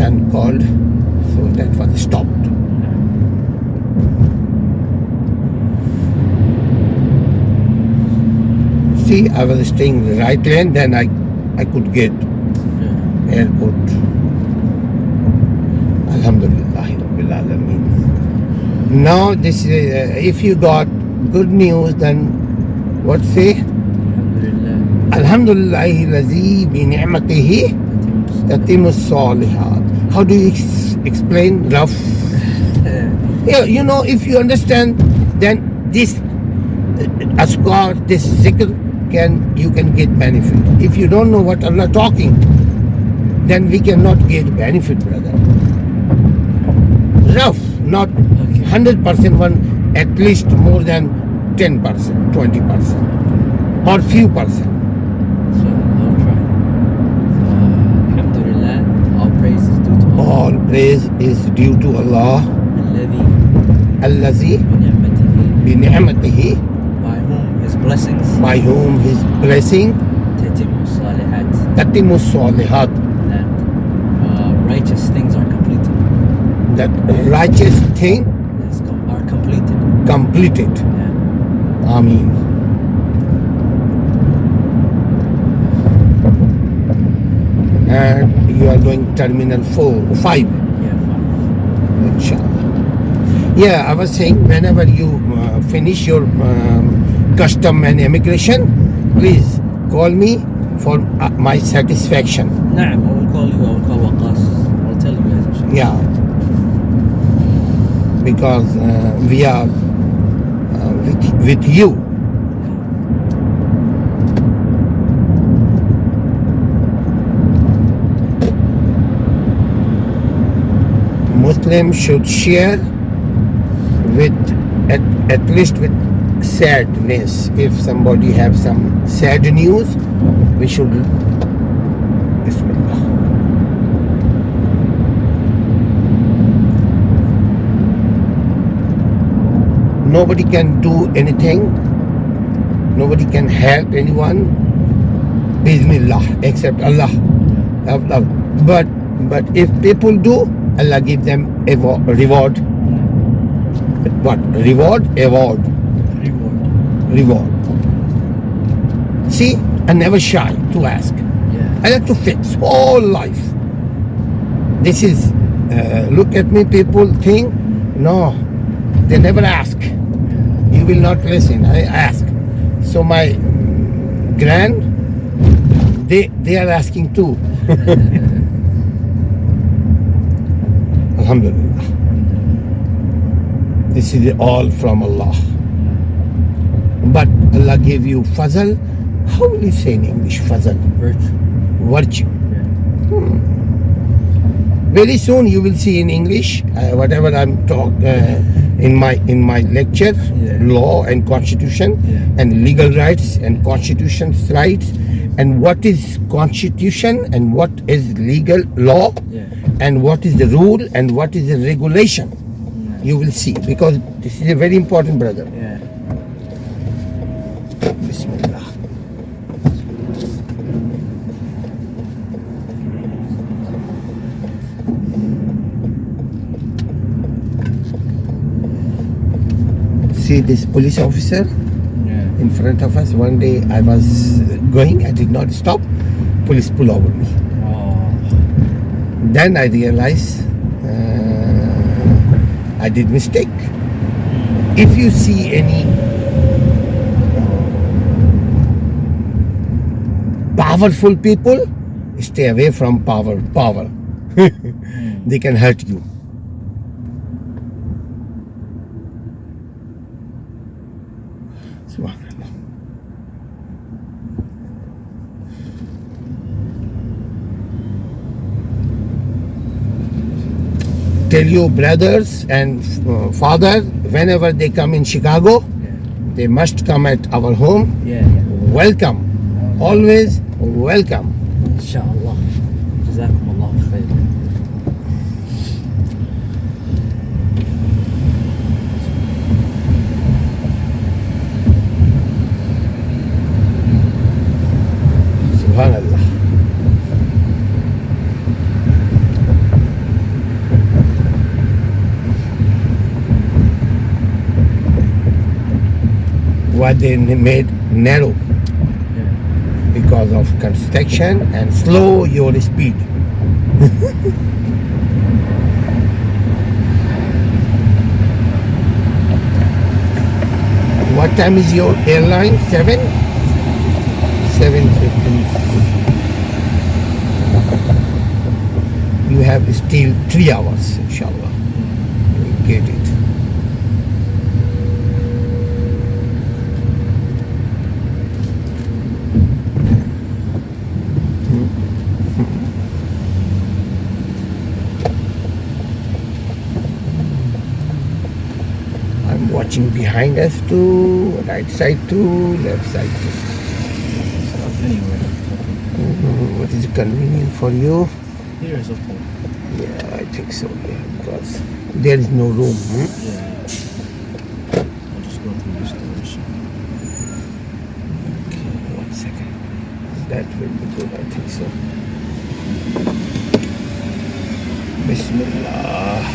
son called, so that was stopped. See, I was staying right lane, then I could get airport. Alhamdulillah Rabbil Alameen. Now this if you got good news, then what say? Alhamdulillah Lazi bi ni'matihi tatimu salihat. How do you explain rough? Yeah, you know, if you understand, then this askar, this zikr, you can get benefit. If you don't know what Allah talking, then we cannot get benefit, brother. Rough, not 100% one, at least more than 10%, 20%, or few percent. So I'll try. Alhamdulillah, all praise is due to Allah. All praise is due to Allah. Allazi bi ni'matihi, by whom his blessing tatimu salihat, that righteous things are completed. That righteous thing Are completed. completed. Yeah. Ameen. And you are going terminal 5. Yeah, fine. Inshallah. Yeah, I was saying, whenever you finish your custom and immigration, please call me for my satisfaction. Naam, I will call you. I will call Waqas. I will tell you guys. Inshallah. Yeah, because we are with you. Muslims should share with at least with sadness. If somebody have some sad news, we should. Bismillah. Nobody can do anything. Nobody can help anyone. Bismillah, except Allah. But if people do, Allah give them a reward. What? Reward? Award. Reward. See, I'm never shy to ask. Yeah. I like to fix whole life. This is, look at me, people think, no, they never ask. You will not listen. I ask. So my they are asking too. Alhamdulillah. This is all from Allah. But Allah gave you fazal. How will you say in English fazal? Virtue. Yeah. Very soon you will see in English whatever I'm in my lecture, law and constitution, and legal rights and constitution's rights, and what is constitution and what is legal law, and what is the rule and what is the regulation. You will see, because this is a very important, brother. Yeah. Bismillah. See this police officer in front of us. One day I was going, I did not stop. Police pull over me. Oh. Then I realized I did mistake. If you see any powerful people, stay away from power. They can hurt you. Subhanallah. Tell your brothers and father, whenever they come in Chicago, they must come at our home. Welcome. Always welcome. Inshallah. Jazakum Allah khair. Subhanallah. why they made narrow, Yeah. because of construction, and slow your speed. What time is your airline? 7:15. You have still 3 hours, inshallah. You will get it. I'm watching behind us too, right side too, left side too. Anyway, What is convenient for you? here is okay. Yeah, I think so. Yeah, because there is no room. Yeah. I'll just go through this direction. Okay, 1 second. That will be good. I think so. Bismillah.